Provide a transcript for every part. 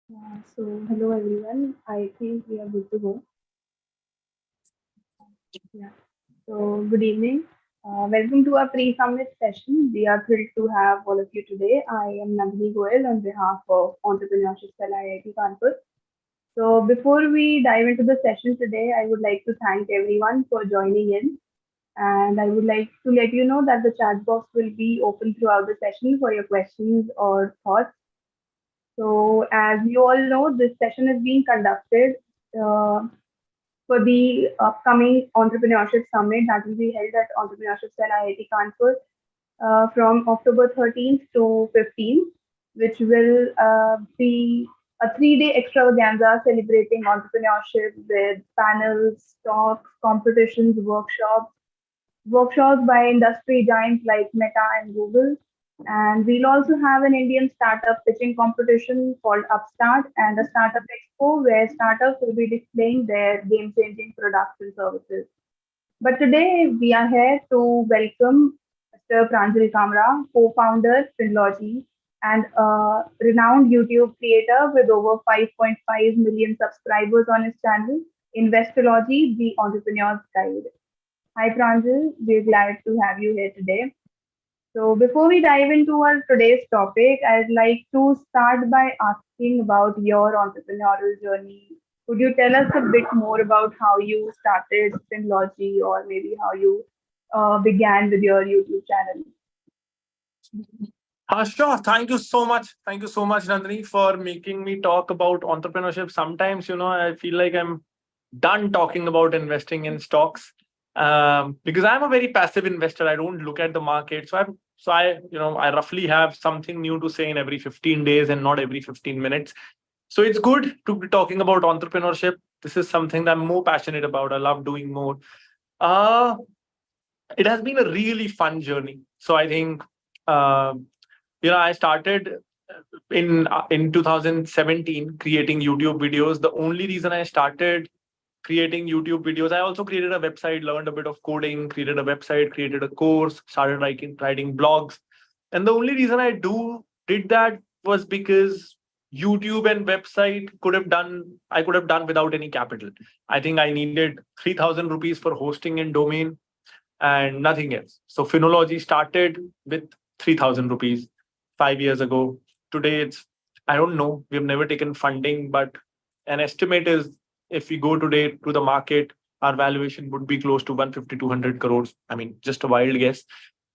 Hello everyone. I think we are good to go. Yeah. Good evening. Welcome to our pre-summit session. We are thrilled to have all of you today. I am Nandini Goyal on behalf of Entrepreneurship Cell IIT Kanpur. So, before we dive into the session today, I would like to thank everyone for joining in. And I would like to let you know that the chat box will be open throughout the session for your questions or thoughts. So, as you all know, this session is being conducted uh, for the upcoming Entrepreneurship Summit that will be held at Entrepreneurship Cell IIT Kanpur from October 13th to 15th, which will be a 3-day extravaganza celebrating entrepreneurship with panels, talks, competitions, workshops by industry giants like Meta and Google. And we'll also have an Indian startup pitching competition called Upstart and a startup expo where startups will be displaying their game changing products and services. But today we are here to welcome Mr. Pranjal Kamra, co-founder Trilogy and a renowned YouTube creator with over 5.5 million subscribers on his channel, Investology, the Entrepreneur's Guide. Hi Pranjal, we're glad to have you here today. So before we dive into our today's topic, I'd like to start by asking about your entrepreneurial journey. Could you tell us a bit more about how you started Synology or maybe how you began with your YouTube channel? Sure. Thank you so much. Thank you so much, Nandini, for making me talk about entrepreneurship. Sometimes, I feel like I'm done talking about investing in stocks because I'm a very passive investor. I don't look at the market. I roughly have something new to say in every 15 days and not every 15 minutes. So it's good to be talking about entrepreneurship. This is something that I'm more passionate about. I love doing more. Uh, it has been a really fun journey. So I think uh, I started in 2017 creating YouTube videos. The only reason I started creating YouTube videos, I also created a website, learned a bit of coding, created a website, created a course, started writing blogs. And the only reason I did that was because YouTube and website I could have done without any capital. I think I needed 3,000 rupees for hosting and domain and nothing else. So Phonology started with 3,000 rupees 5 years ago. Today it's, I don't know, we've never taken funding, but an estimate is if we go today to the market, our valuation would be close to 150, 200 crores. I mean, just a wild guess.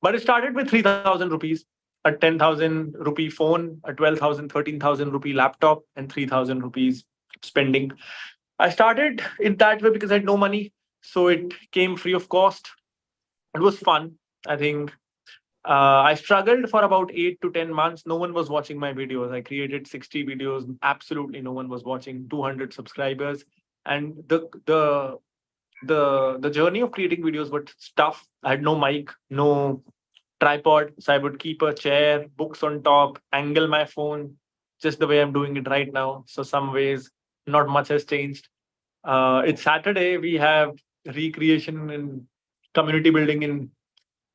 But it started with 3,000 rupees, a 10,000 rupee phone, a 12,000, 13,000 rupee laptop, and 3,000 rupees spending. I started it that way because I had no money. So it came free of cost. It was fun. I think I struggled for about 8 to 10 months. No one was watching my videos. I created 60 videos. Absolutely no one was watching. 200 subscribers, and the journey of creating videos was tough. I had no mic, no tripod, so I would keep a chair, books on top, angle my phone, just the way I'm doing it right now. So some ways, not much has changed. It's Saturday. We have recreation and community building in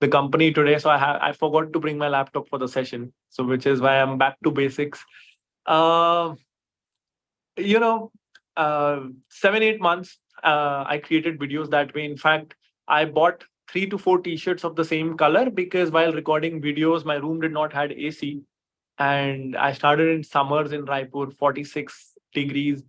the company today. So I forgot to bring my laptop for the session. So which is why I'm back to basics. Uh, you know, 7 8 months. I created videos that way. In fact, I bought 3 to 4 t-shirts of the same color because while recording videos, my room did not had AC, and I started in summers in Raipur, 46 degrees,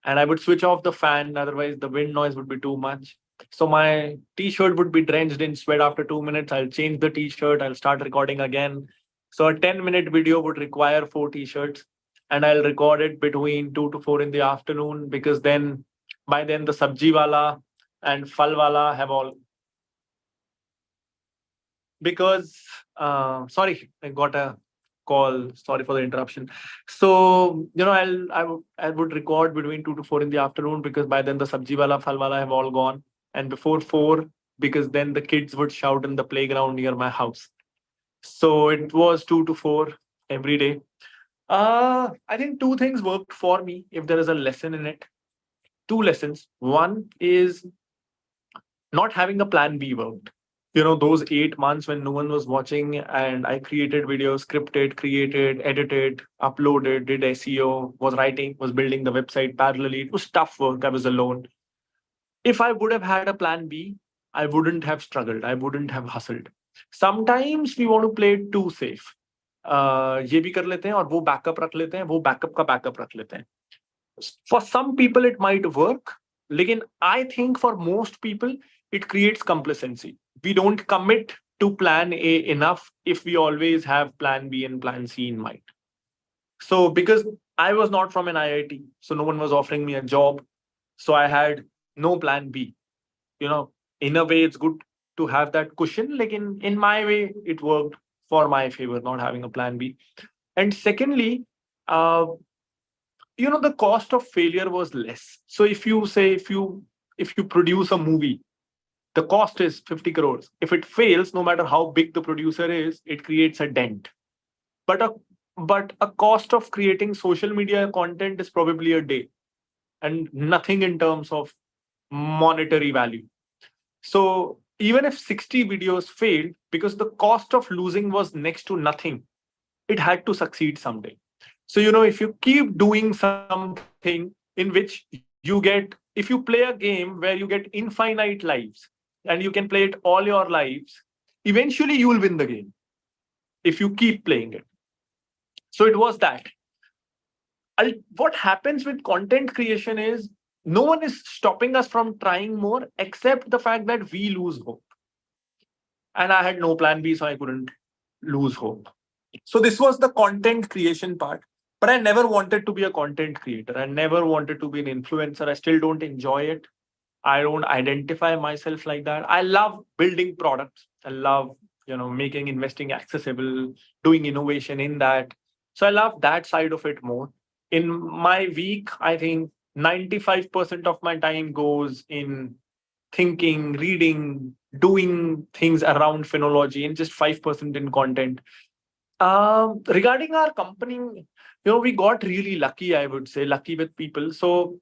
and I would switch off the fan, otherwise the wind noise would be too much. So my t-shirt would be drenched in sweat after 2 minutes. I'll change the t-shirt, I'll start recording again. So a 10-minute video would require 4 t-shirts, and I'll record it between 2 to 4 in the afternoon because then by then the sabji wala and phal wala have all because sorry, I got a call. Sorry for the interruption. So I would record between 2 to 4 in the afternoon because by then the sabji wala, phal wala have all gone, and before 4 because then the kids would shout in the playground near my house. So it was 2 to 4 every day. I think two things worked for me. If there is a lesson in it, two lessons. One is not having a plan B worked. those 8 months when no one was watching, and I created videos, scripted, created, edited, uploaded, did SEO, was writing, was building the website parallelly. It was tough work. I was alone. If I would have had a plan B, I wouldn't have struggled. I wouldn't have hustled. Sometimes we want to play it too safe. ये भी कर लेते हैं और वो backup रख लेते हैं, वो बैकअप का बैकअप रख लेते हैं. For some people it might work, लेकिन I think for most people it creates complacency. We don't commit to plan A enough if we always have plan B and plan C in mind. So because I was not from an IIT, so no one was offering me a job, so I had no plan B. In a way it's good to have that cushion, like in my way it worked for my favor not having a plan B. And secondly, uh, the cost of failure was less. So if you produce a movie, the cost is 50 crores. If it fails, no matter how big the producer is, it creates a dent. But a cost of creating social media content is probably a day, and nothing in terms of monetary value. So even if 60 videos failed, because the cost of losing was next to nothing, it had to succeed someday. So, if you keep doing something in which if you play a game where you get infinite lives and you can play it all your lives, eventually you will win the game if you keep playing it. So it was that. What happens with content creation is no one is stopping us from trying more except the fact that we lose hope. And I had no plan B, so I couldn't lose hope. So this was the content creation part. But I never wanted to be a content creator. I never wanted to be an influencer. I still don't enjoy it. I don't identify myself like that. I love building products. I love, making investing accessible, doing innovation in that. So I love that side of it more. In my week, I think 95% of my time goes in thinking, reading, doing things around phenology, and just 5% in content. Regarding our company, we got really lucky, I would say, lucky with people. So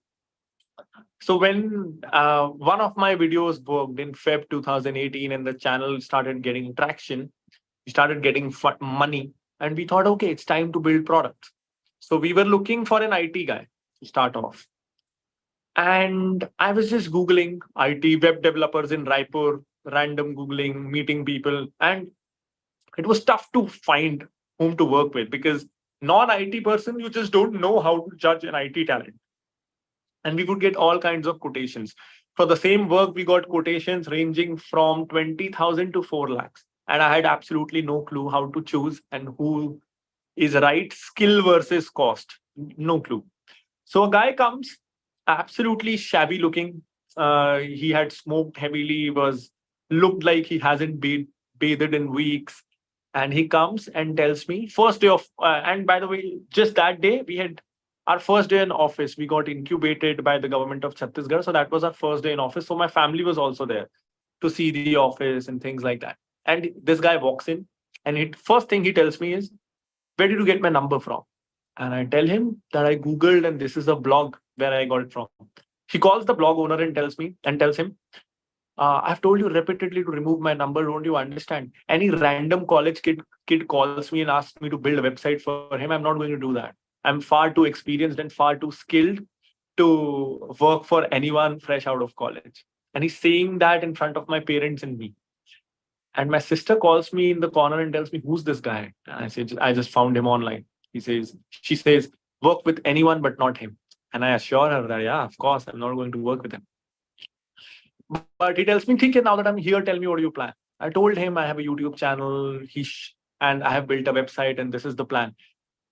when one of my videos worked in Feb 2018 and the channel started getting traction, we started getting money, and we thought, okay, it's time to build products. So we were looking for an IT guy to start off. And I was just Googling IT web developers in Raipur, random Googling, meeting people. And it was tough to find whom to work with because non-IT person, you just don't know how to judge an IT talent. And we would get all kinds of quotations. For the same work, we got quotations ranging from 20,000 to 4 lakhs. And I had absolutely no clue how to choose and who is right, skill versus cost. No clue. So a guy comes, absolutely shabby looking. He had smoked heavily, looked like he hasn't been bathed in weeks. And he comes and tells me, first day of, and by the way, just that day, we had our first day in office. We got incubated by the government of Chhattisgarh. So that was our first day in office. So my family was also there to see the office and things like that. And this guy walks in, and first thing he tells me is, where did you get my number from? And I tell him that I Googled and this is a blog where I got it from. He calls the blog owner and tells him, I've told you repeatedly to remove my number. Don't you understand? Any random college kid calls me and asks me to build a website for him. I'm not going to do that. I'm far too experienced and far too skilled to work for anyone fresh out of college. And he's saying that in front of my parents and me. And my sister calls me in the corner and tells me, who's this guy? And I say, I just found him online. She says, work with anyone but not him. And I assure her that, yeah, of course, I'm not going to work with him. But he tells me, okay, now that I'm here, tell me what do you plan? I told him I have a YouTube channel, and I have built a website, and this is the plan.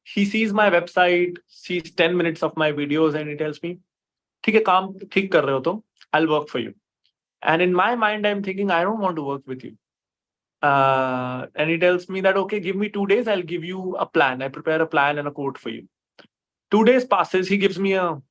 He sees my website, sees 10 minutes of my videos, and he tells me, ठीक है, काम ठीक कर रहे हो तुम, I'll work for you. And in my mind, I'm thinking, I don't want to work with you. And he tells me that, okay, give me 2 days, I'll give you a plan. I prepare a plan and a quote for you. 2 days passes, he gives me a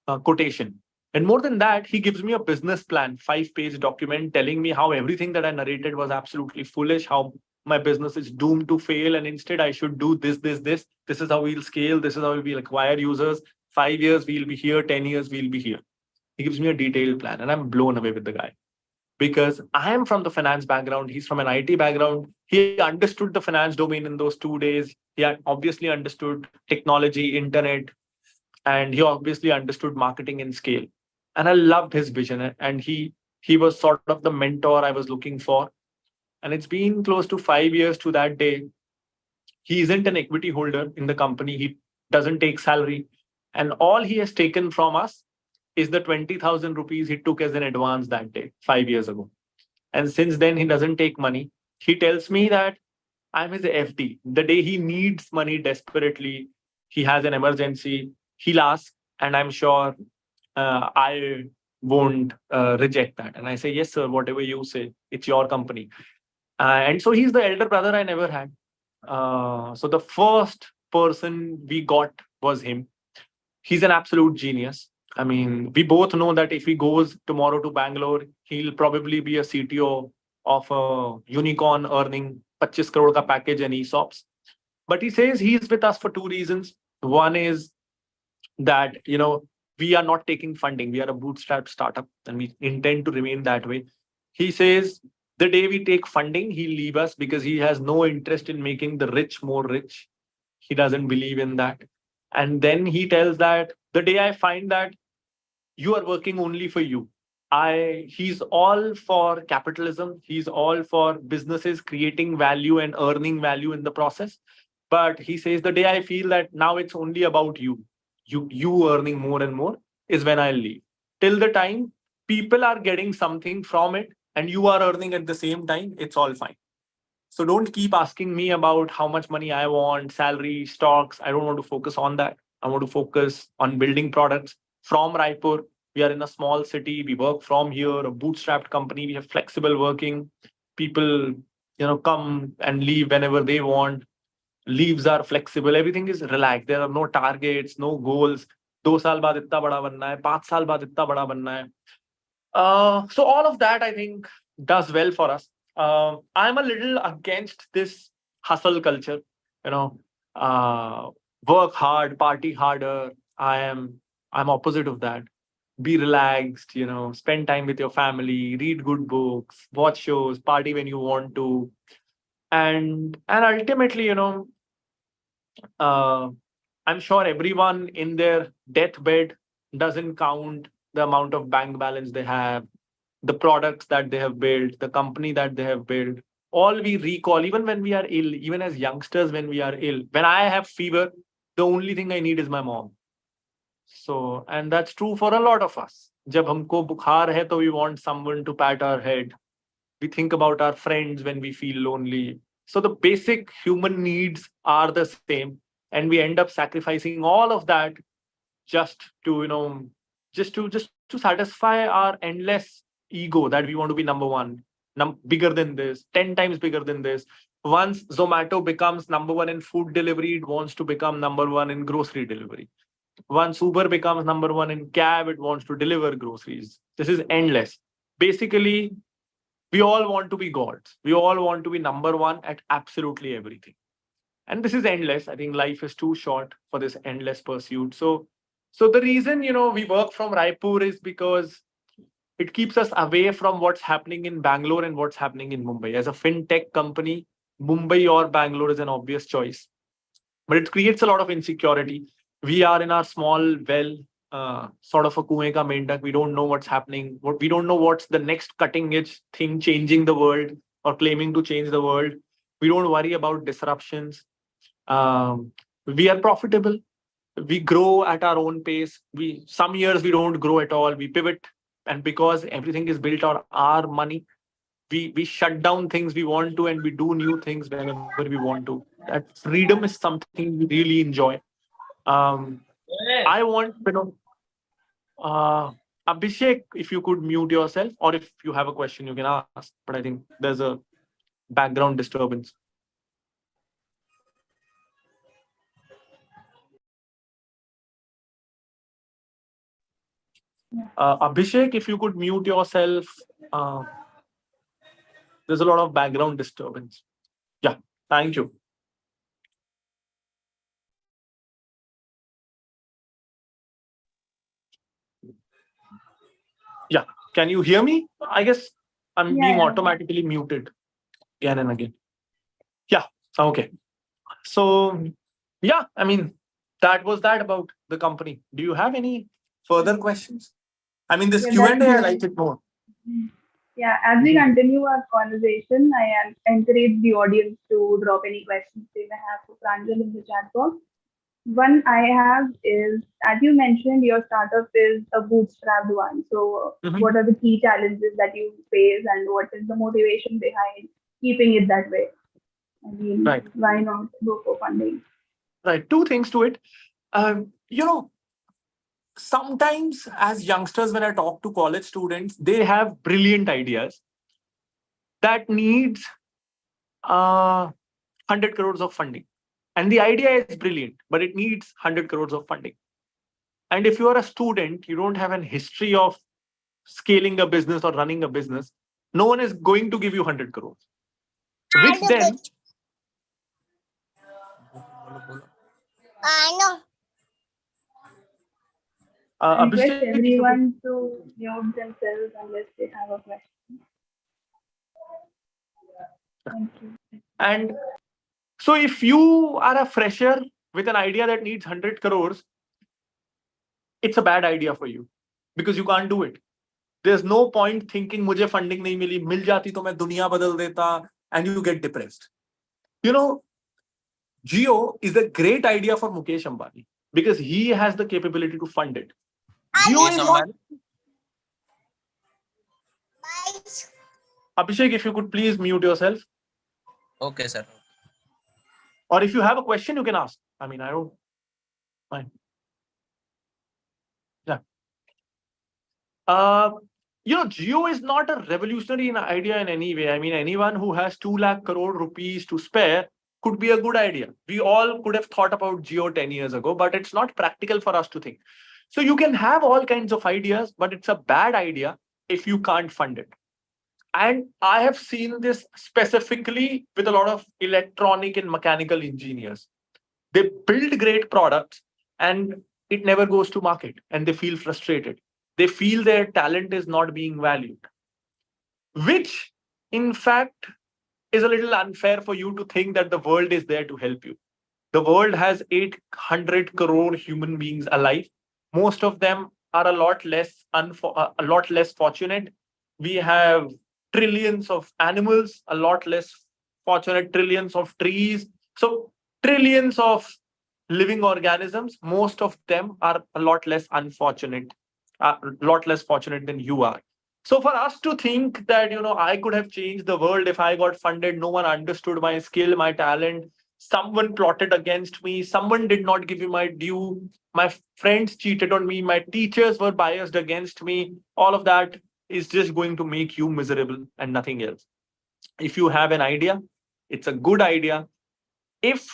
quotation. And more than that, he gives me a business plan, 5-page document telling me how everything that I narrated was absolutely foolish, how my business is doomed to fail. And instead, I should do this, this, this. This is how we'll scale. This is how we'll acquire users. 5 years, we'll be here. 10 years, we'll be here. He gives me a detailed plan, and I'm blown away with the guy. because I am from the finance background. He's from an IT background. He understood the finance domain in those 2 days. He had obviously understood technology, internet, and he obviously understood marketing and scale. And I loved his vision. And he was sort of the mentor I was looking for. And it's been close to 5 years to that day. He isn't an equity holder in the company. He doesn't take salary. And all he has taken from us is the 20,000 rupees he took as an advance that day, 5 years ago. And since then, he doesn't take money. He tells me that I'm his FD. The day he needs money desperately, he has an emergency, he'll ask, and I'm sure I won't reject that. And I say, yes, sir, whatever you say, it's your company. And so he's the elder brother I never had. So the first person we got was him. He's an absolute genius. I mean, we both know that if he goes tomorrow to Bangalore, he'll probably be a CTO of a unicorn earning 25 crore ka package and ESOPs. But he says he's with us for two reasons. One is that, we are not taking funding. We are a bootstrap startup and we intend to remain that way. He says the day we take funding, he'll leave us because he has no interest in making the rich more rich. He doesn't believe in that. And then he tells that the day I find that you are working only for you, he's all for capitalism. He's all for businesses creating value and earning value in the process. But he says the day I feel that now it's only about you earning more and more is when I'll leave. Till the time people are getting something from it and you are earning at the same time, it's all fine. So don't keep asking me about how much money I want, salary, stocks. I don't want to focus on that. I want to focus on building products from Raipur. We are in a small city. We work from here, a bootstrapped company. We have flexible working. People, come and leave whenever they want. Leaves are flexible. Everything is relaxed. There are no targets, no goals. 2 साल बाद इतना बड़ा बनना है, 5 साल बाद इतना बड़ा बनना है. So all of that, I think, does well for us. I'm a little against this hustle culture. You know, uh, work hard, party harder. I'm opposite of that. Be relaxed. Spend time with your family, read good books, watch shows, party when you want to, and ultimately, uh, I'm sure everyone in their deathbed doesn't count the amount of bank balance they have, the products that they have built, the company that they have built. All we recall, even when we are ill, even as youngsters, when we are ill, when I have fever, the only thing I need is my mom. So, and that's true for a lot of us. जब हमको बुखार है, तो we want someone to pat our head. We think about our friends when we feel lonely. So the basic human needs are the same, and we end up sacrificing all of that just to just to satisfy our endless ego that we want to be number one, bigger than this, 10 times bigger than this. Once Zomato becomes number one in food delivery, it wants to become number one in grocery delivery. Once Uber becomes number one in cab, it wants to deliver groceries. This is endless. Basically, we all want to be gods. We all want to be number one at absolutely everything. And this is endless. I think life is too short for this endless pursuit. So the reason, we work from Raipur is because it keeps us away from what's happening in Bangalore and what's happening in Mumbai. As a fintech company, Mumbai or Bangalore is an obvious choice, but it creates a lot of insecurity. We are in our small well, sort of a kuएं का मेंढक. We don't know what's happening. We don't know what's the next cutting edge thing changing the world or claiming to change the world. We don't worry about disruptions. We are profitable. We grow at our own pace. We some years we don't grow at all. We pivot, and because everything is built on our money, we shut down things we want to, and we do new things whenever we want to. That freedom is something we really enjoy. Um, I want uh, Abhishek, if you could mute yourself, or if you have a question, you can ask. But I think there's a background disturbance. Abhishek, if you could mute yourself, uh, there's a lot of background disturbance. Yeah, thank you. Yeah, can you hear me? I guess. I'm Yeah, being yeah. automatically muted again and again. Yeah. Okay. So, yeah, I mean, that was that about the company. Do you have any further questions? I mean, this Yeah, Q&A, that's I good. like it more. Yeah, as we continue our conversation, encourage the audience to drop any questions they may have for Pranjal in the chat box. One I have is, as you mentioned, your startup is a bootstrapped one. So, Mhm. what are the key challenges that you face, and what is the motivation behind keeping it that way? I mean, Right. why not go for funding? Right. Two things to it. You know, sometimes as youngsters, when I talk to college students, they have brilliant ideas that needs 100 crores of funding. And the idea is brilliant, but it needs 100 crores of funding. And if you are a student, you don't have an history of scaling a business or running a business, no one is going to give you 100 crores. Which then, I know. I request Abhishek, if you could, everyone to mute themselves unless they have a question. Thank you. and so if you are a fresher with an idea that needs 100 crores, it's a bad idea for you because you can't do it. There's no point thinking मुझे funding नहीं मिली, मिल जाती तो मैं दुनिया बदल देता, and you get depressed. You know, Geo is a great idea for Mukesh Ambani because he has the capability to fund it. Geo Yes, is not. Amban. Abhishek, if you could please mute yourself, Okay, sir. or if you have a question, you can ask. I mean, I don't mind. Yeah. Uh, Geo is not a revolutionary idea in any way. I mean, anyone who has 2 lakh crore rupees to spare could be a good idea. We all could have thought about Geo 10 years ago, but it's not practical for us to think. So you can have all kinds of ideas, but it's a bad idea if you can't fund it. And I have seen this specifically with a lot of electronic and mechanical engineers. They build great products and it never goes to market and they feel frustrated. They feel their talent is not being valued, which in fact is a little unfair for you to think that the world is there to help you. The world has 800 crore human beings alive. Most of them are a lot less fortunate. We have trillions of animals, a lot less fortunate, trillions of trees. So trillions of living organisms, most of them are a lot less unfortunate, a lot less fortunate than you are. So for us to think that, I could have changed the world if I got funded, no one understood my skill, my talent, someone plotted against me, someone did not give me my due, my friends cheated on me, my teachers were biased against me, all of that is just going to make you miserable and nothing else. If you have an idea, it's a good idea. If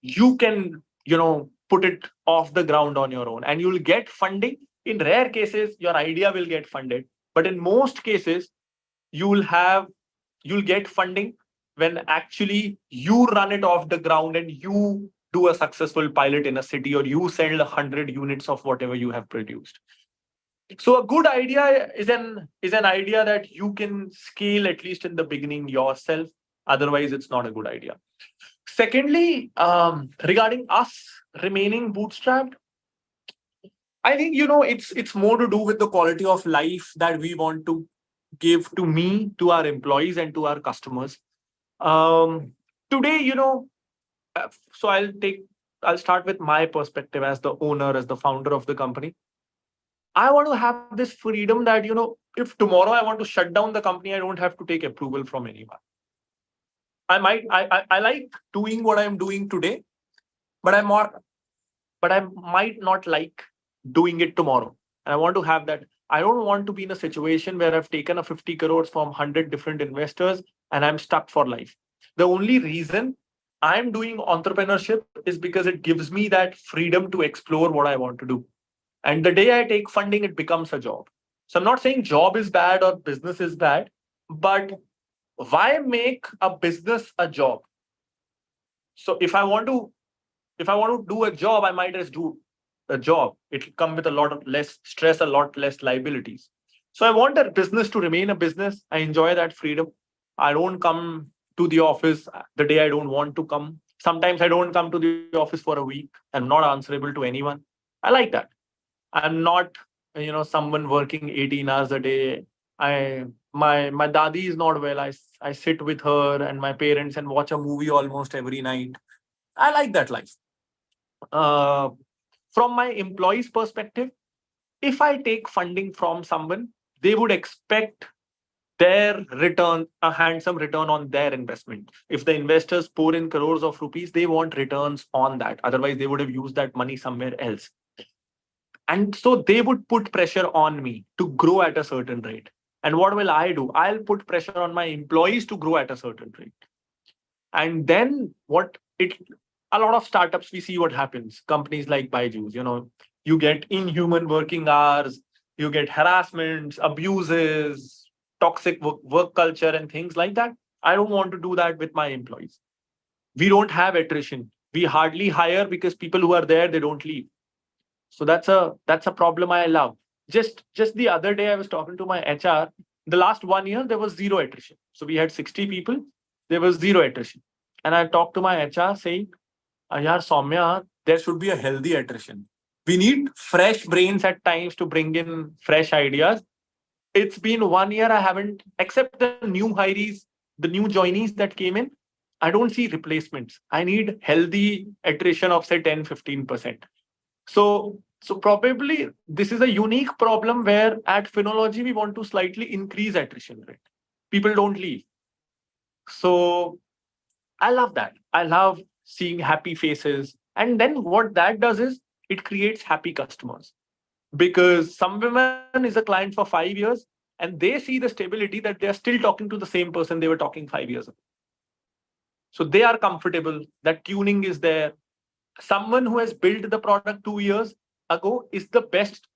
you can, put it off the ground on your own and you'll get funding. In rare cases, your idea will get funded. But in most cases, you'll have you'll get funding when actually you run it off the ground and you do a successful pilot in a city or you sell 100 units of whatever you have produced. So a good idea is an idea that you can scale at least in the beginning yourself. Otherwise, it's not a good idea. Secondly, regarding us remaining bootstrapped, I think it's more to do with the quality of life that we want to give to me, to our employees, and to our customers. Um, Today, so I'll start with my perspective as the owner, as the founder of the company. I want to have this freedom that if tomorrow I want to shut down the company, I don't have to take approval from anyone. I like doing what I'm doing today, but I might not like doing it tomorrow. And I want to have that. I don't want to be in a situation where I've taken a 50 crores from 100 different investors and I'm stuck for life. The only reason I'm doing entrepreneurship is because it gives me that freedom to explore what I want to do. And the day I take funding, it becomes a job. So I'm not saying job is bad or business is bad, but why make a business a job? So if I want to do a job, I might just do a job. It'll come with a lot of less stress, a lot less liabilities. So I want a business to remain a business. I enjoy that freedom. I don't come to the office the day I don't want to come. Sometimes I don't come to the office for a week. I'm not answerable to anyone. I like that. I'm not, someone working 18 hours a day. My dadi is not well. I sit with her and my parents and watch a movie almost every night. I like that life. Uh, from my employees' perspective, if I take funding from someone, they would expect their return, a handsome return on their investment. If the investors pour in crores of rupees, they want returns on that. Otherwise, they would have used that money somewhere else. And so they would put pressure on me to grow at a certain rate. And what will I do? I'll put pressure on my employees to grow at a certain rate. And then what it a lot of startups we see what happens. Companies like Byju's, you get inhuman working hours, you get harassments, abuses, toxic work culture, and things like that. I don't want to do that with my employees. We don't have attrition. We hardly hire because people who are there they don't leave. So that's a problem I love. Just the other day I was talking to my HR. The last 1 year there was zero attrition. So we had 60 people. There was zero attrition. And I talked to my HR saying, Yaar Soumya, there should be a healthy attrition. We need fresh brains at times to bring in fresh ideas. It's been 1 year. I haven't, except the new hirees, the new joinees that came in, I don't see replacements. I need healthy attrition of say 10-15%. So probably this is a unique problem where at Phenology we want to slightly increase attrition rate. People don't leave. So I love that. I love seeing happy faces. And then what that does is it creates happy customers. Because some women is a client for 5 years and they see the stability that they are still talking to the same person they were talking 5 years ago. So they are comfortable, that tuning is there. Someone who has built the product 2 years ago is the best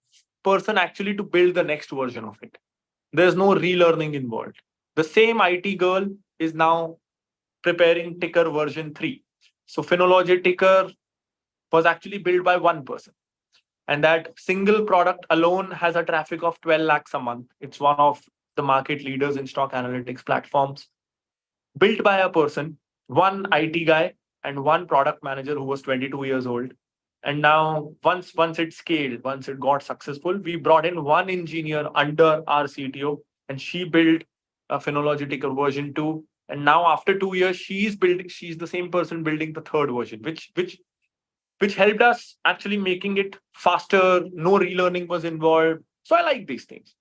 person actually to build the next version of it. There's no relearning involved. The same IT girl is now preparing Ticker version 3. So Phenology Ticker was actually built by one person. And that single product alone has a traffic of 12 lakhs a month. It's one of the market leaders in stock analytics platforms, built by a person, one IT guy, and one product manager who was 22 years old. And now, once it scaled, once it got successful, we brought in one engineer under our CTO, and she built a Phenological version 2. And now, after 2 years, she's the same person building the third version, which helped us actually making it faster. No relearning was involved. So I like these things.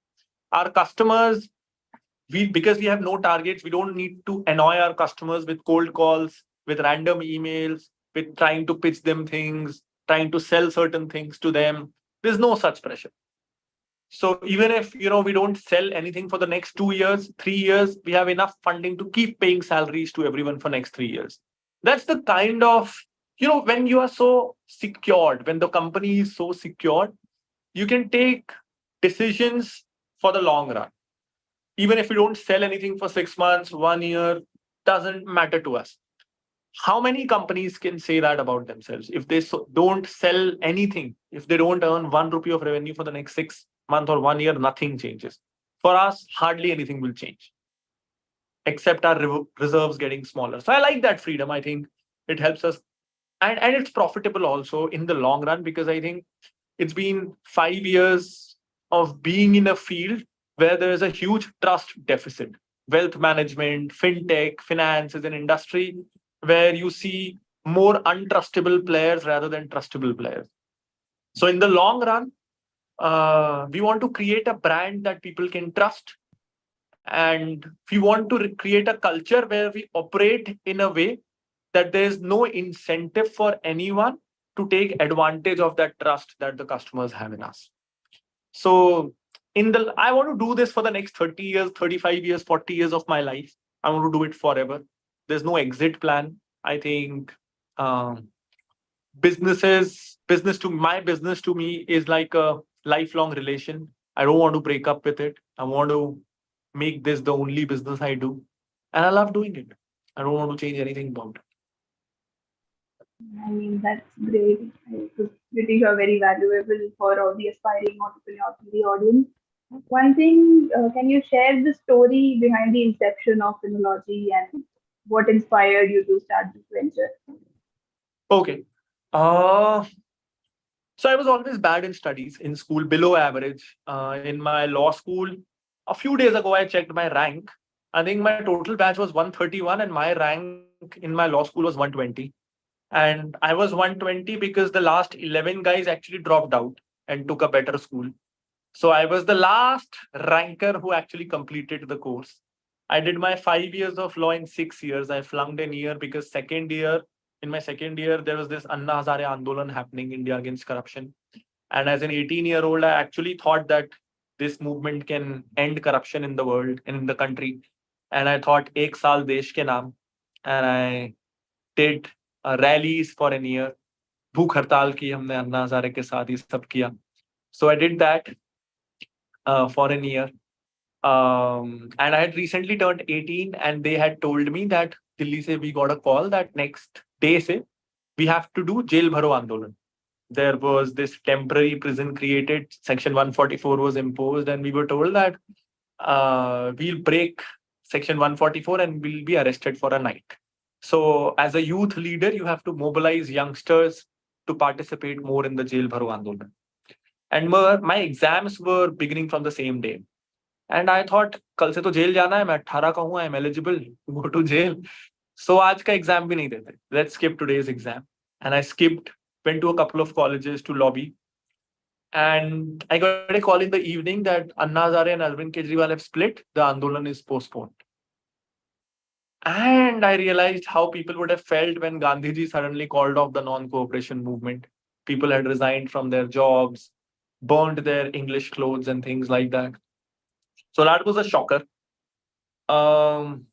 Our customers, because we have no targets, we don't need to annoy our customers with cold calls, with random emails, with trying to pitch them things, trying to sell certain things to them. There's no such pressure. So even if we don't sell anything for the next 2 years, 3 years, we have enough funding to keep paying salaries to everyone for next 3 years. That's the kind of when you are so secured, when the company is so secured, you can take decisions for the long run. Even if we don't sell anything for 6 months, 1 year, doesn't matter to us. How many companies can say that about themselves? If they don't sell anything, if they don't earn 1 rupee of revenue for the next 6 months or 1 year, nothing changes. For us, hardly anything will change, except our reserves getting smaller. So I like that freedom. I think it helps us. And it's profitable also in the long run, because I think it's been 5 years of being in a field where there is a huge trust deficit. Wealth management, fintech, finance is an industry where you see more untrustable players rather than trustable players. So in the long run, we want to create a brand that people can trust. And we want to create a culture where we operate in a way that there is no incentive for anyone to take advantage of that trust that the customers have in us. So I want to do this for the next 30 years, 35 years, 40 years of my life. I want to do it forever. There's no exit plan. I think business to me is like a lifelong relation. I don't want to break up with it. I want to make this the only business I do. And I love doing it. I don't want to change anything about it. I mean, that's great. I think you're very valuable for all the aspiring entrepreneurs in the audience. One thing, can you share the story behind the inception of philology and what inspired you to start this venture? Okay. Uh, so I was always bad in studies in school, below average. In my law school, a few days ago, I checked my rank. I think my total batch was 131, and my rank in my law school was 120. And I was 120 because the last 11 guys actually dropped out and took a better school. So I was the last ranker who actually completed the course. I did my 5 years of law in 6 years. I flunked an year because in my second year, there was this Anna Hazare Andolan happening, India against corruption. And as an 18-year-old, I actually thought that this movement can end corruption in the world and in the country. And I thought, Ek Saal Desh Ke Naam. And I did rallies for an year. भूख हड़ताल की हमने अन्ना हजारे के साथ ही सब किया. So I did that for an year. And I had recently turned 18, and they had told me that Delhi se we got a call that next day se we have to do jail bharo andolan. There was this temporary prison created, section 144 was imposed, and we were told that we'll break section 144 and we'll be arrested for a night. So as a youth leader, you have to mobilize youngsters to participate more in the jail bharo andolan. And my exams were beginning from the same day. And I thought, कल से तो jail जाना है, मैं 18 का हूँ, I'm eligible to go to jail. So आज का एग्जाम भी नहीं देते. Let's skip today's exam. And I skipped, went to a couple of colleges to lobby. And I got a call in the evening that Anna Hazare and Arvind Kejriwal have split. The Andolan is postponed. And I realized how people would have felt when Gandhiji suddenly called off the non-cooperation movement. People had resigned from their jobs, burned their English clothes and things like that. So that was a shocker. Um,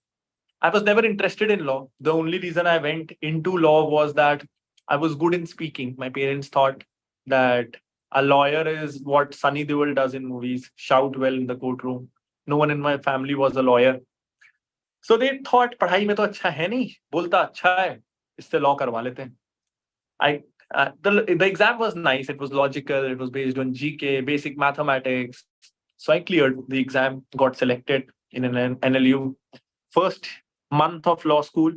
I was never interested in law. The only reason I went into law was that I was good in speaking. My parents thought that a lawyer is what Sunny Deol does in movies, shout well in the courtroom. No one in my family was a lawyer. So they thought पढ़ाई में तो अच्छा है नहीं, बोलता अच्छा है, इससे law करवा लेते हैं. I the exam was nice. It was logical. It was based on GK, basic mathematics. So I cleared the exam, got selected in an NLU. First month of law school,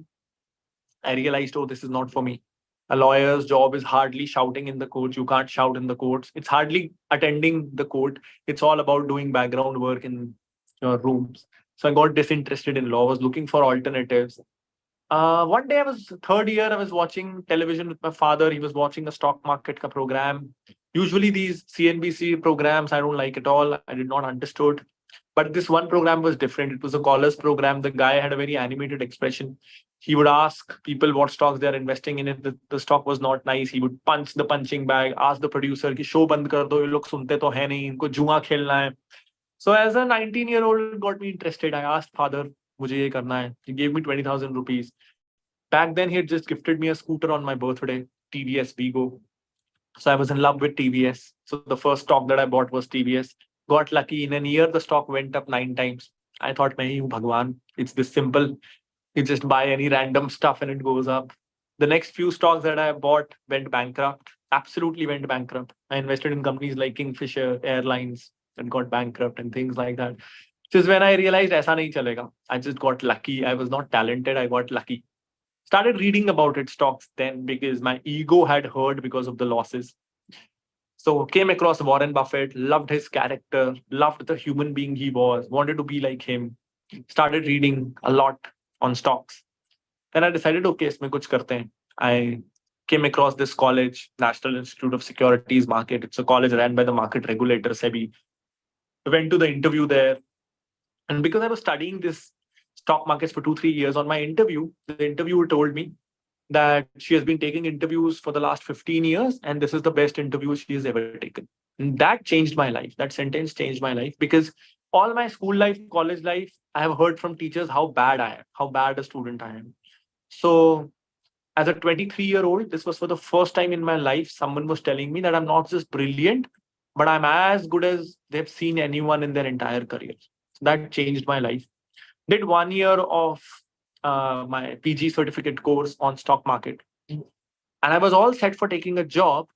I realized, oh, this is not for me. A lawyer's job is hardly shouting in the courts. You can't shout in the courts. It's hardly attending the court. It's all about doing background work in your rooms. So I got disinterested in law. I was looking for alternatives. One day I was third year, I was watching television with my father. He was watching a stock market ka program. Usually these CNBC programs, I don't like at all. I did not understood. But this one program was different. It was a callers program. The guy had a very animated expression. He would ask people what stocks they're investing in. If the stock was not nice, he would punch the punching bag, ask the producer कि show बंद कर दो, ये लोग सुनते तो है नहीं, इनको जुआ खेलना है. So as a 19-year-old got me interested. I asked father, मुझे ये करना है. He gave me 20,000 rupees. Back then, he had just gifted me a scooter on my birthday, TVS Vigo. So I was in love with TVS. So the first stock that I bought was TVS. Got lucky. In a year, the stock went up 9 times. I thought, मैं ही हूँ भगवान. It's this simple. You just buy any random stuff and it goes up. The next few stocks that I bought went bankrupt. Absolutely went bankrupt. I invested in companies like Kingfisher Airlines and got bankrupt and things like that. This is when I realized ऐसा नहीं चलेगा. I just got lucky. I was not talented. I got lucky. Started reading about it stocks then because my ego had hurt because of the losses. So came across Warren Buffett, loved his character, loved the human being he was, wanted to be like him. Started reading a lot on stocks. Then I decided, okay, इसमें कुछ करते हैं. I came across this college, National Institute of Securities Market. It's a college ran by the market regulator, SEBI. Went to the interview there. And because I was studying this stock markets for 2, 3 years, on my interview, the interviewer told me that she has been taking interviews for the last 15 years, and this is the best interview she has ever taken. And that changed my life. That sentence changed my life because all my school life, college life, I have heard from teachers how bad I am, how bad a student I am. So as a 23-year-old, this was for the first time in my life, someone was telling me that I'm not just brilliant, but I'm as good as they've seen anyone in their entire career. So that changed my life. Did 1 year of my PG certificate course on stock market. And I was all set for taking a job.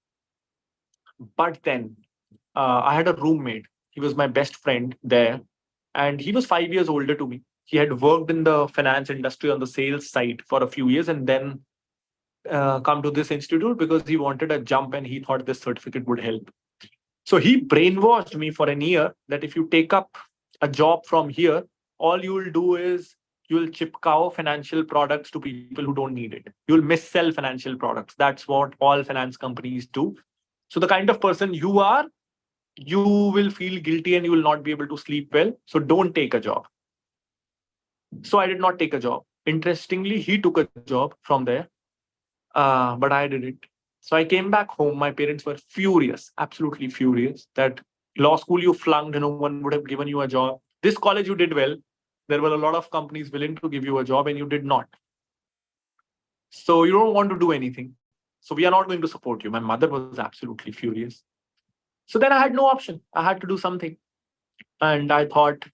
But then I had a roommate. He was my best friend there, and he was 5 years older to me. He had worked in the finance industry on the sales side for a few years, and then come to this institute because he wanted a jump and he thought this certificate would help. So he brainwashed me for an year that if you take up a job from here, all you will do is you'll chip cow financial products to people who don't need it. You'll missell financial products. That's what all finance companies do. So the kind of person you are, you will feel guilty and you will not be able to sleep well. So don't take a job. So I did not take a job. Interestingly, he took a job from there, but I didn't. So I came back home. My parents were furious, absolutely furious that law school you flunked, no one would have given you a job. This college you did well. There were a lot of companies willing to give you a job and you did not. So you don't want to do anything. So we are not going to support you. My mother was absolutely furious. So then I had no option. I had to do something. And I thought,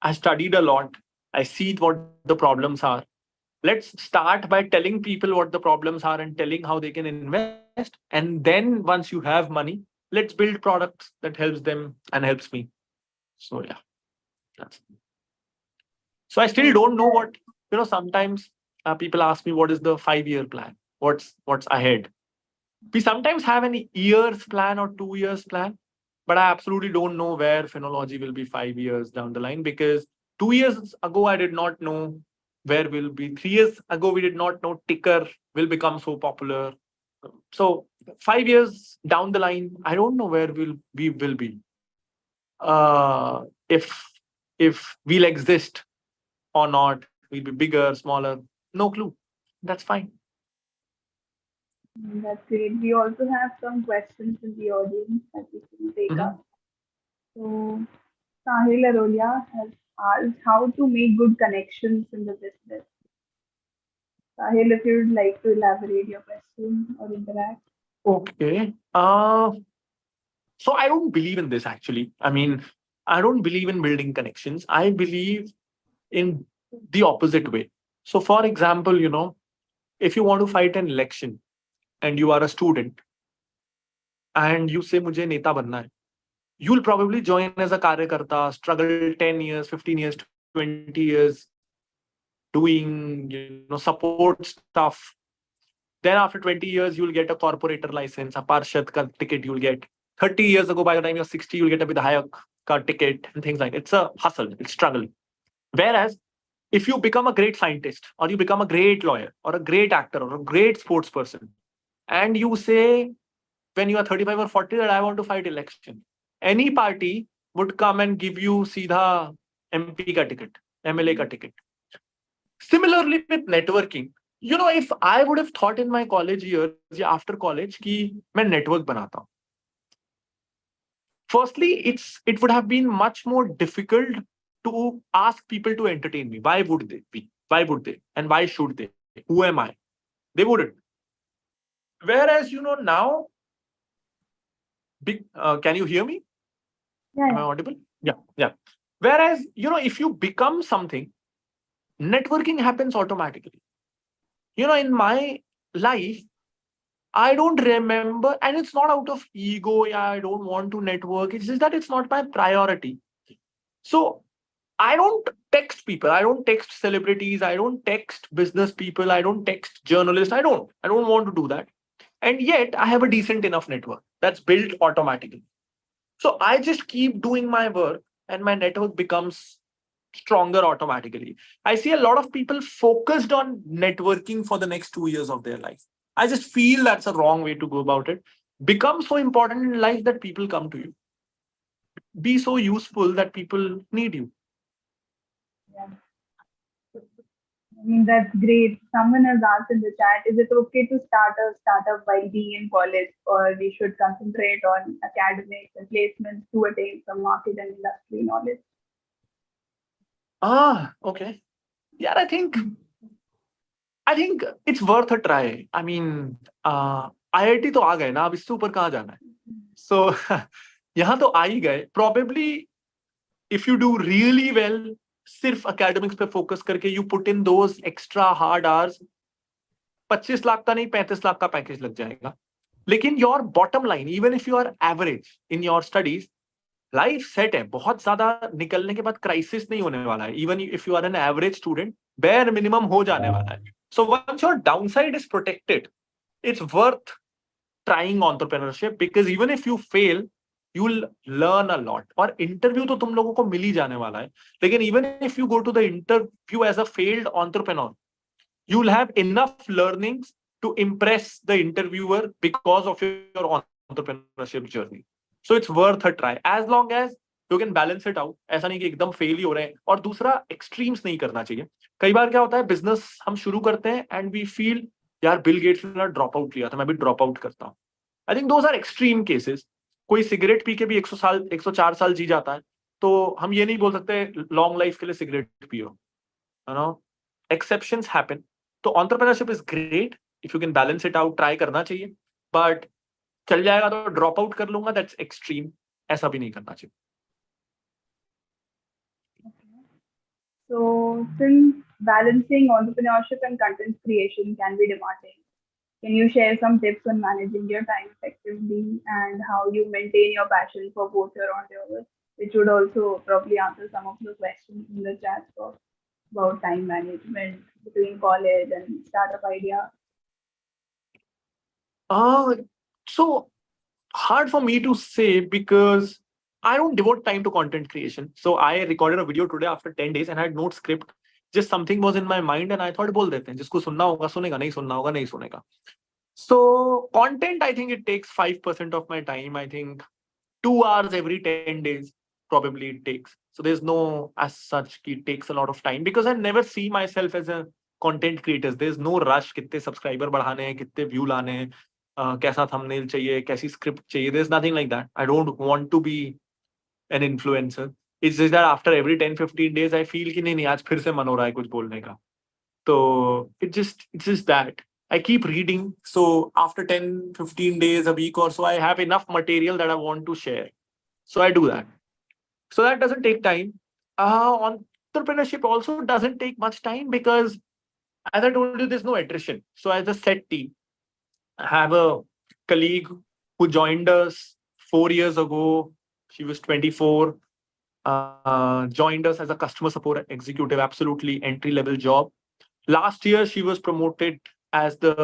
I studied a lot. I see what the problems are. Let's start by telling people what the problems are and telling how they can invest. And then once you have money, let's build products that helps them and helps me. So yeah, that's so I still don't know what, sometimes people ask me what is the 5 year plan? What's ahead? We sometimes have an year's plan or 2 years plan, but I absolutely don't know where phenology will be 5 years down the line because 2 years ago I did not know where we'll be. 3 years ago we did not know ticker will become so popular. So 5 years down the line, I don't know where we will be. If we'll exist or not, we'll be bigger, smaller, no clue. That's fine. That's great. We also have some questions in the audience that we can take Mhm. up. So, Sahil Arolia has asked how to make good connections in the business. Sahil, if you would like to elaborate your question or interact. Okay. So I don't believe in this actually. I mean, I don't believe in building connections. I believe in the opposite way. So, for example, if you want to fight an election and you are a student and you say, "Mujhe neta banna hai," you'll probably join as a karyakarta, struggle 10 years, 15 years, 20 years doing, support stuff. Then after 20 years, you'll get a corporator license, a parshad ka ticket you'll get. 30 years ago, by the time you're 60, you'll get a Vidhayak ka ticket and things like that. It's a hustle, it's struggle. Whereas if you become a great scientist or you become a great lawyer or a great actor or a great sports person, and you say when you are 35 or 40 that I want to fight election, any party would come and give you seedha MP ka ticket, MLA ka ticket. Similarly with networking, if I would have thought in my college years या after college कि मैं network बनाता हूँ, firstly it would have been much more difficult to ask people to entertain me. Why would they be? Why would they? And why should they? Who am I? They wouldn't. Whereas now, can you hear me? Yeah, Am I yeah. audible? Yeah. Whereas if you become something, networking happens automatically. In my life, I don't remember, and it's not out of ego. Yeah, I don't want to network. It's just that it's not my priority. So I don't text people. I don't text celebrities. I don't text business people. I don't text journalists. I don't. I don't want to do that. And yet I have a decent enough network that's built automatically. So I just keep doing my work and my network becomes stronger automatically. I see a lot of people focused on networking for the next 2 years of their life. I just feel that's a wrong way to go about it. Become so important in life that people come to you. Be so useful that people need you. Yeah. I mean, that's great. Someone has asked in the chat, is it okay to start a startup while being in college, or we should concentrate on academics and placements to attain some market and industry knowledge? Okay. Yeah, I think it's worth a try. I mean, IIT तो आ गए ना, अब इससे ऊपर कहाँ जाना है? So यहाँ तो आ ही गए. Probably if you do really well, सिर्फ academics पे focus करके you put in those extra hard hours, 25 lakh का नहीं 35 लाख का पैकेज लग जाएगा. लेकिन your bottom line, even if you are average in your studies, life set है, बहुत ज्यादा निकलने के बाद क्राइसिस नहीं होने वाला है. Even if you are an average student, bare minimum हो जाने वाला है. So once your downside is protected, it's worth trying entrepreneurship because even if you fail, you'll learn a lot. और इंटरव्यू तो तुम लोगों को मिल ही जाने वाला है, लेकिन even if you go to the interview as a failed entrepreneur, you'll have enough learnings to impress the interviewer because of your entrepreneurship journey. So it's worth a try as long as you can balance it out. ऐसा नहीं कि एकदम fail ही हो रहे हैं. और दूसरा, extremes नहीं करना चाहिए. कई बार क्या होता है, बिजनेस हम शुरू करते हैं एंड वी फील यार बिल गेट्स ने ड्रॉप आउट लिया था, मैं भी ड्रॉप आउट करता हूँ. I think those are extreme cases. कोई सिगरेट पी के भी 104 साल जी जाता है, तो हम ये नहीं बोल सकते लॉन्ग लाइफ के लिए सिगरेट पियो. You know, exceptions happen. तो entrepreneurship is great if you can balance it out. Try करना चाहिए, बट चल जाएगा तो ड्रॉप आउट कर लूंगा, दैट्स एक्सट्रीम. ऐसा भी नहीं करना चाहिए. So, since balancing entrepreneurship and content creation can be demanding, can you share some tips on managing your time effectively and how you maintain your passion for both your endeavors, which would also probably answer some of the questions in the chat box about time management between college and startup idea? So hard for me to say because I don't devote time to content creation. So I recorded a video today after 10 days and I had no script. Just something was in my mind and I thought बोल देते हैं, जिसको सुनना होगा सुनेगा, नहीं सुनना होगा नहीं सुनेगा. So content, I think it takes 5% of my time. I think 2 hours every 10 days probably it takes. So there's no as such it takes a lot of time because I never see myself as a content creator. There's no rush कितने subscriber बढ़ाने हैं, कितने view लाने हैं, कैसा thumbnail चाहिए, कैसी script चाहिए. There's nothing like that. I don't want to be an influencer. It's just that after every 10-15 days I feel कि नहीं आज फिर से मन हो रहा है कुछ बोलने का. So it's just that I keep reading. So after 10-15 days, a week or so, I have enough material that I want to share. So I do that. So that doesn't take time. Entrepreneurship also doesn't take much time because, as I told you, there's no attrition. So as a set team, I have a colleague who joined us 4 years ago. She was 24. Joined us as a customer support executive, absolutely entry-level job. Last year, she was promoted as the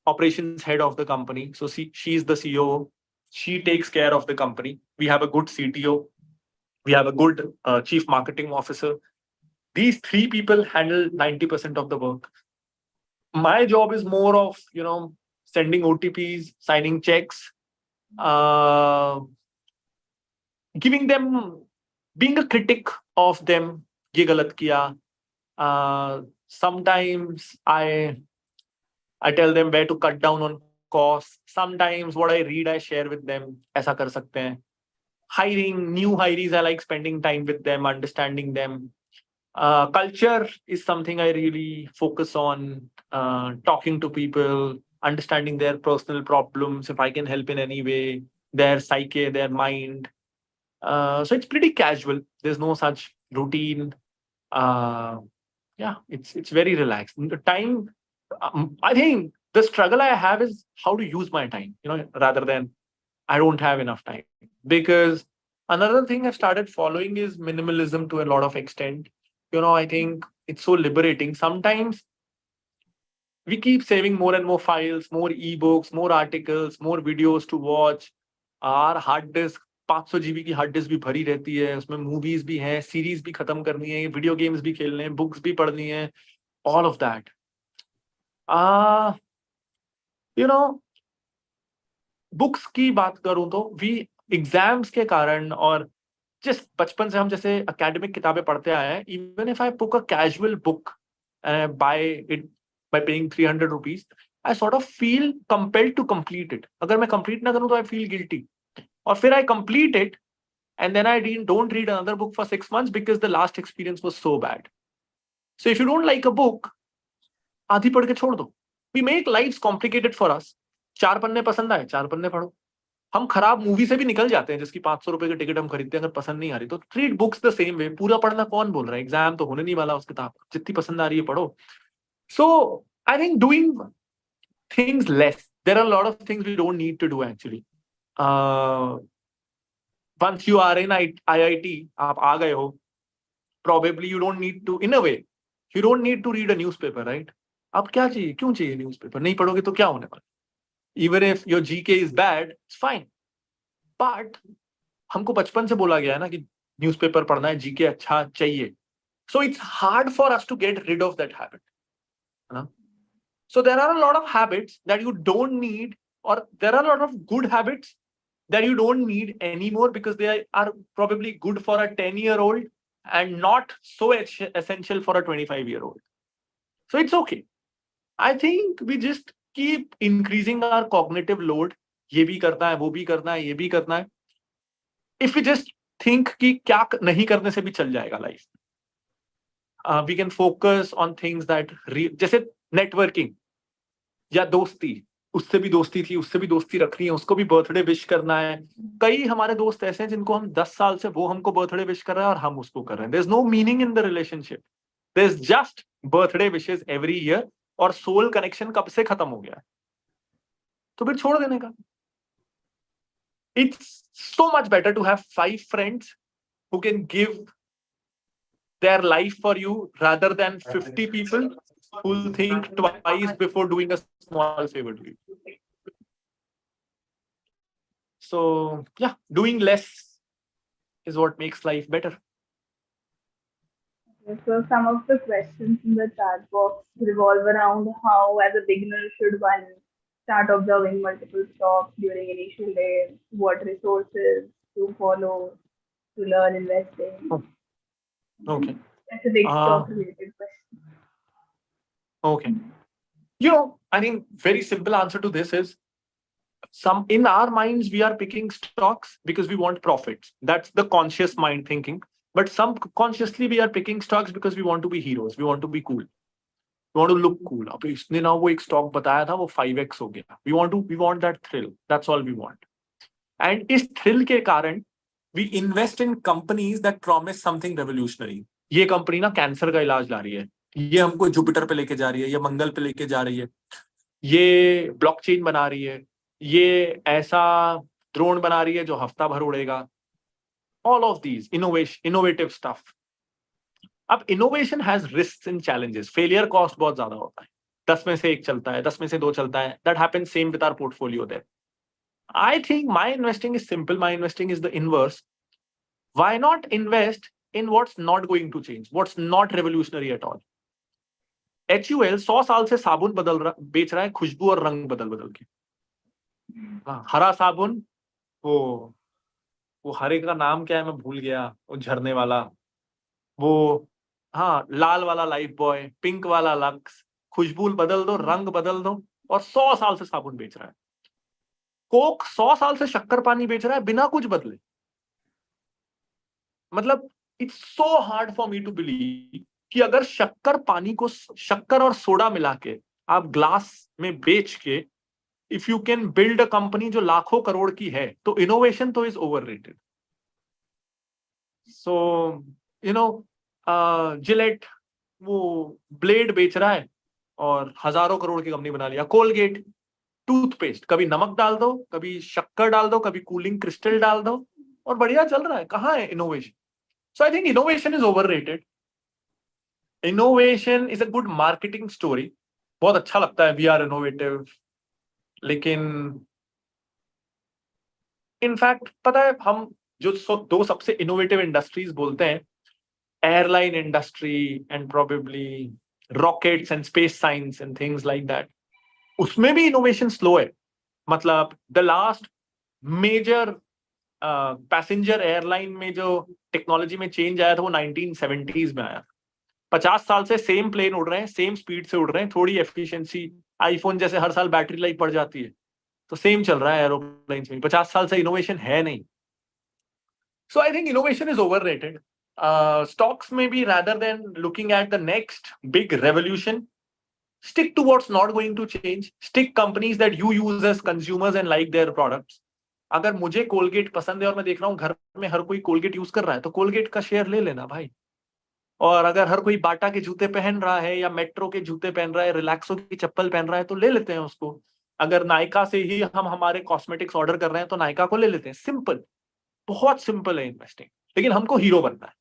operations head of the company. So she's the CEO. She takes care of the company. We have a good CTO. We have a good chief marketing officer. These three people handle 90% of the work. My job is more of, sending OTPs, signing checks, giving them, being a critic of them. ये गलत किया. Sometimes I tell them where to cut down on costs. Sometimes what I read, I share with them. ऐसा कर सकते हैं. Hiring new hirees, I like spending time with them, understanding them. Culture is something I really focus on. Talking to people, understanding their personal problems, if I can help in any way, their psyche, their mind. So it's pretty casual. There's no such routine. Yeah, it's very relaxed. The time, I think the struggle I have is how to use my time, rather than I don't have enough time. Because another thing I've started following is minimalism to a lot of extent. I think it's so liberating. Sometimes we keep saving more and more files, more ebooks, more articles, more videos to watch. Our hard disk 500 GB की hard disk भी भरी रहती है, उसमें movies भी हैं, series भी खत्म करनी है, वीडियो गेम्स भी खेलने हैं, बुक्स भी पढ़नी है, ऑल ऑफ दैट. बुक्स की बात करूं तो वी एग्जाम्स के कारण और जिस बचपन से हम जैसे एकेडमिक किताबें पढ़ते आए हैं, even if I book a casual book buy it by paying 300 rupees, I sort of feel compelled to complete it. अगर मैं कंप्लीट ना करूं तो आई फील गिल्टी. और फिर आई complete it and then I don't read another book for 6 months because the last experience was so bad. So if you don't like a book, आधी पढ़ के छोड़ दो. We make lives complicated for us. 4 पन्ने पसंद आए, 4 पन्ने पढ़ो. हम खराब मूवी से भी निकल जाते हैं जिसकी 500 रुपए की टिकट हम खरीदते हैं, अगर पसंद नहीं आ रही तो treat books the same way. पूरा पढ़ना कौन बोल रहा है, एग्जाम तो होने नहीं वाला उस किताब, जितनी पसंद आ रही है पढ़ो. So I think doing things less. There are a lot of things we don't need to do actually. once you are in IIT, आप आ गए हो, probably you don't need to, in a way, you don't need to read a newspaper, right? अब क्या चाहिए, क्यों चाहिए newspaper? नहीं पढ़ोगे तो क्या होने वाला? Even if your GK is bad, it's fine. But हमको बचपन से बोला गया है ना कि न्यूज़पेपर पढ़ना है, GK अच्छा चाहिए. So it's hard for us to get rid of that habit. So there are a lot of habits that you don't need, or there are a lot of good habits that you don't need anymore because they are probably good for a 10-year-old and not so essential for a 25-year-old. So it's okay. I think we just keep increasing our cognitive load. ये भी करना है, वो भी करना है, ये भी करना है. If we just think कि क्या नहीं करने से भी चल जाएगा life. We can focus on things that जैसे networking या दोस्ती, उससे भी दोस्ती थी, उससे भी दोस्ती रखनी है, उसको भी बर्थडे विश करना है. कई हमारे दोस्त ऐसे हैं जिनको हम 10 साल से, वो हमको बर्थडे विश कर रहे हैं और हम उसको कर रहे हैं. There is no meaning in the relationship, there is just birthday wishes every year, और सोल कनेक्शन कब से खत्म हो गया है, तो फिर छोड़ देने का. It's so much better to have 5 friends who can give their life for you rather than 50 people who will think twice before doing a small favor to you. So yeah, doing less is what makes life better. So some of the questions in the chat box revolve around how, as a beginner, should one start observing multiple stocks during initial days, what resources to follow to learn investing. Okay. Specific stock related questions. Okay. I think very simple answer to this is, some in our minds we are picking stocks because we want profits. That's the conscious mind thinking. But subconsciously we are picking stocks because we want to be heroes. We want to be cool. We want to look cool. अब इसने ना वो एक stock बताया था, वो 5x हो गया. We want that thrill. That's all we want. And इस thrill के कारण we invest in companies that promise something revolutionary. ये कंपनी ना कैंसर का इलाज ला रही है, ये हमको जुपिटर पे लेके जा रही है, ये मंगल पे लेके जा रही है, ये ब्लॉकचेन बना रही है, ये ऐसा ड्रोन बना रही है जो हफ्ता भर उड़ेगा. All of these innovative stuff. अब innovation has risks and challenges. Failure cost बहुत ज्यादा होता है. 10 में से 1 चलता है, 10 में से 2 चलता है. That happens same with our portfolio there. I think my investing is simple. My investing is the inverse. Why not invest in what's not going to change, what's not revolutionary at all? HUL 100 साल से साबुन बेच रहा है, खुशबू और रंग बदल बदल के. हरा साबुन, वो हरे का नाम क्या है मैं भूल गया, वो झरने वाला, वो हाँ लाल वाला लाइफ बॉय, पिंक वाला लक्स. खुशबू बदल दो, रंग बदल दो, और 100 साल से साबुन बेच रहा है. कोक 100 साल से शक्कर पानी बेच रहा है बिना कुछ बदले. मतलब it's so hard for me to believe कि अगर शक्कर पानी को शक्कर और सोडा मिला के आप ग्लास में बेच के, if you can build a company जो लाखों करोड़ की है, तो इनोवेशन तो इज ओवररेटेड. सो जिलेट वो ब्लेड बेच रहा है और हजारों करोड़ की कंपनी बना लिया. कोलगेट टूथपेस्ट, कभी नमक डाल दो, कभी शक्कर डाल दो, कभी कूलिंग क्रिस्टल डाल दो, और बढ़िया चल रहा है. कहाँ है innovation? So I think innovation is overrated. Innovation is a good marketing story. बहुत अच्छा लगता है वी आर इनोवेटिव, लेकिन इनफैक्ट पता है हम जो 2 सबसे इनोवेटिव इंडस्ट्रीज बोलते हैं, airline industry and probably rockets and space science and things like that, उसमें भी इनोवेशन स्लो है. मतलब the last major passenger airline में जो टेक्नोलॉजी में चेंज आया था वो 1970s में आया. 50 साल से सेम प्लेन उड़ रहे हैं, सेम स्पीड से उड़ रहे हैं, थोड़ी एफिशिएंसी, आईफोन जैसे हर साल बैटरी लाइफ बढ़ जाती है, तो सेम चल रहा है एरोप्लेन्स में. 50 साल से इनोवेशन है नहीं. So I think innovation is overrated. Stocks maybe, rather than looking at the next big revolution, stick to what's not going to change. Stick companies that you use as consumers and like their products. अगर मुझे Colgate पसंद है और मैं देख रहा हूँ घर में हर कोई कोलगेट यूज कर रहा है, तो कोलगेट का शेयर ले लेना भाई. और अगर हर कोई बाटा के जूते पहन रहा है या मेट्रो के जूते पहन रहा है, रिलैक्सो की चप्पल पहन रहा है, तो ले लेते हैं उसको. अगर नायका से ही हम हमारे कॉस्मेटिक्स ऑर्डर कर रहे हैं तो नायका को ले लेते हैं. सिंपल. बहुत सिंपल है इन्वेस्टिंग, लेकिन हमको हीरो बनना है।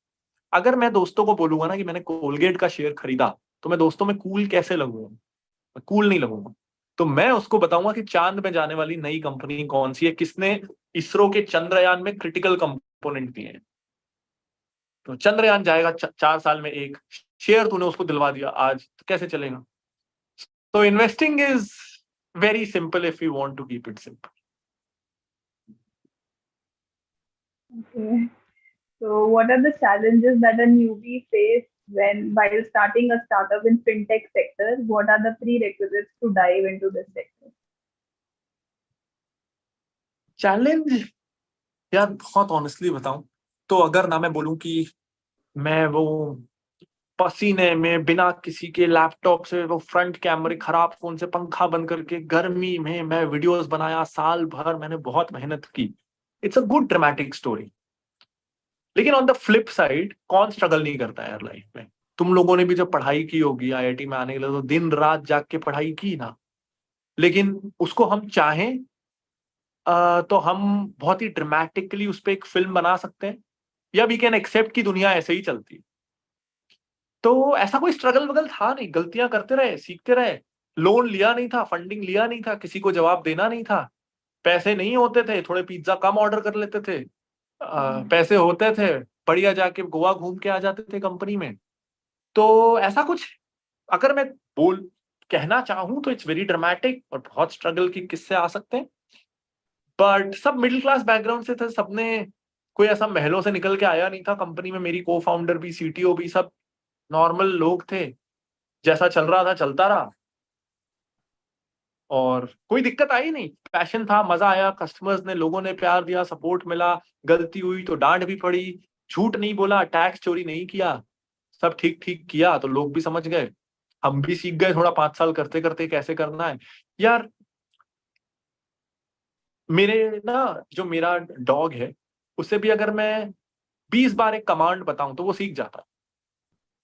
अगर मैं दोस्तों को बोलूंगा ना कि मैंने कोलगेट का शेयर खरीदा, तो मैं दोस्तों में कूल कैसे लगूंगा? मैं कूल नहीं लगूंगा। तो मैं उसको बताऊंगा कि चांद में जाने वाली नई कंपनी कौन सी है, किसने इसरो के चंद्रयान में क्रिटिकल कंपोनेंट दिए हैं। तो चंद्रयान जाएगा 4 साल में एक, शेयर तूने उसको दिलवा दिया आज, तो कैसे चलेगा? तो investing is very simple if you want to keep it simple. Okay. So, what are the challenges that a newbie face while starting a startup in fintech sector? What are the prerequisites to dive into this sector? Challenge यार, बहुत honestly बताऊं तो अगर ना मैं बोलूं कि मैं वो पसीने में बिना किसी के लैपटॉप से, वो फ्रंट कैमरे खराब फोन से पंखा बंद करके गर्मी में मैं वीडियोस बनाया, साल भर मैंने बहुत मेहनत की, it's a good dramatic story. लेकिन ऑन द फ्लिप साइड कौन स्ट्रगल नहीं करता है यार लाइफ में? तुम लोगों ने भी जब पढ़ाई की होगी आईआईटी में आने के लिए, तो दिन रात जाग के पढ़ाई की ना। लेकिन उसको हम चाहें तो हम बहुत ही ड्रामेटिकली उस पर एक फिल्म बना सकते हैं, या वी कैन एक्सेप्ट कि दुनिया ऐसे ही चलती है। तो ऐसा कोई स्ट्रगल वगल था नहीं, गलतियां करते रहे, सीखते रहे। लोन लिया नहीं था, फंडिंग लिया नहीं था, किसी को जवाब देना नहीं था, पैसे नहीं होते थे, थोड़े पिज्जा कम ऑर्डर कर लेते थे। पैसे होते थे, बढ़िया जाके गोवा घूम के आ जाते थे कंपनी में। तो ऐसा कुछ अगर मैं बोल कहना चाहूं तो इट्स वेरी ड्रामेटिक, और बहुत स्ट्रगल की किस्से आ सकते हैं। बट सब मिडिल क्लास बैकग्राउंड से थे, सबने कोई ऐसा महलों से निकल के आया नहीं था। कंपनी में मेरी को फाउंडर भी, सीटीओ भी, सब नॉर्मल लोग थे। जैसा चल रहा था चलता रहा, और कोई दिक्कत आई नहीं। पैशन था, मजा आया, कस्टमर्स ने, लोगों ने प्यार दिया, सपोर्ट मिला। गलती हुई तो डांट भी पड़ी, झूठ नहीं बोला, टैक्स चोरी नहीं किया, सब ठीक ठीक किया तो लोग भी समझ गए, हम भी सीख गए थोड़ा 5 साल करते करते कैसे करना है। यार मेरे ना, जो मेरा डॉग है, उसे भी अगर मैं 20 बार एक कमांड बताऊं तो वो सीख जाता है।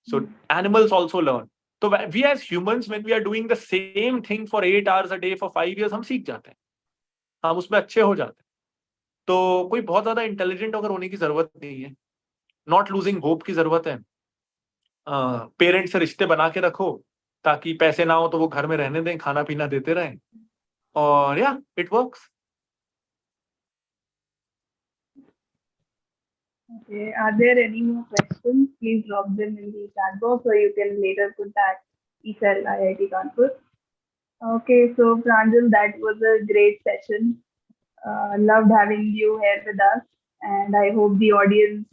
So animals also learn. तो we as humans when we are doing the same thing for 8 hours a day for 5 years, हम सीख जाते हैं, हम उसमें अच्छे हो जाते हैं। तो कोई बहुत ज्यादा इंटेलिजेंट अगर होने की जरूरत नहीं है, नॉट लूजिंग होप की जरूरत है। पेरेंट्स से रिश्ते बना के रखो, ताकि पैसे ना हो तो वो घर में रहने दें, खाना पीना देते रहें, और या it works. Okay. Are there any more questions? Please drop them in the chat box, or you can later contact ESL IIT Kanpur. Okay, so Pranjal, that was a great session. Loved having you here with us, and I hope the audience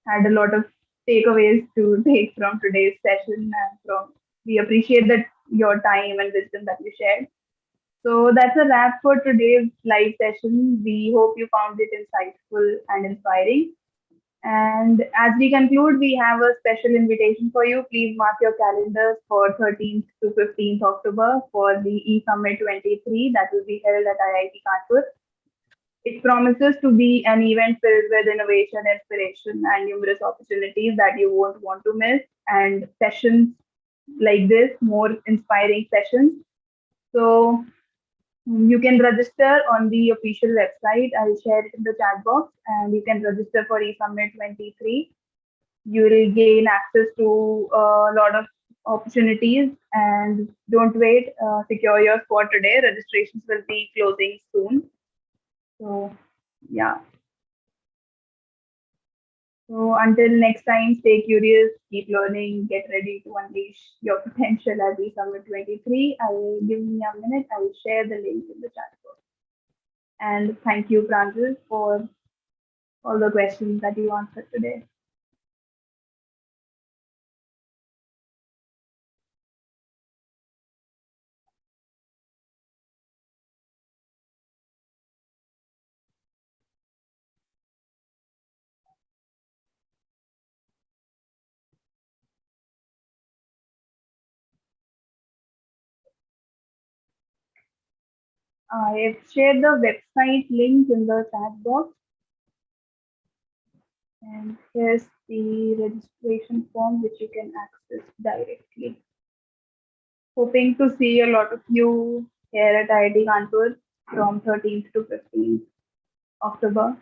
had a lot of takeaways to take from today's session. And from we appreciate that your time and wisdom that you shared. So that's a wrap for today's live session. We hope you found it insightful and inspiring. And as we conclude, we have a special invitation for you. Please mark your calendars for 13th to 15th October for the E-Summit 23 that will be held at IIT Kanpur. It promises to be an event filled with innovation, inspiration, and numerous opportunities that you won't want to miss, and sessions like this, more inspiring sessions. So you can register on the official website. I'll share it in the chat box, and you can register for E-Summit 23. You will gain access to a lot of opportunities, and don't wait, secure your spot today. Registrations will be closing soon. So, yeah. So, until next time, stay curious, keep learning, get ready to unleash your potential at E-Summit 23. I will give me a minute. I will share the link in the chat box. And thank you, Pranjal, for all the questions that you answered today. I have shared the website link in the chat box. And here's the registration form which you can access directly. Hoping to see a lot of you here at IIT Kanpur from 13th to 15th October.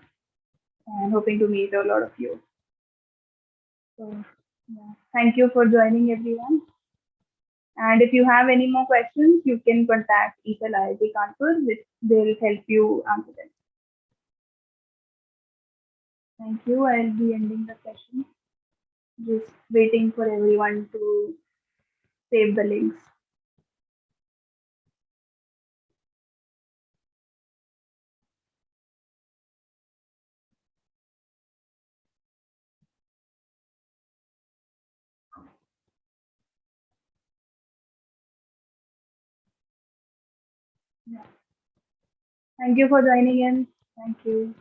and hoping to meet a lot of you. So, yeah. Thank you for joining, everyone. And if you have any more questions, you can contact ESL IIT Kanpur, which they'll help you answer them. Thank you. I'll be ending the session. Just waiting for everyone to save the links. Yeah. Thank you for joining in. Thank you.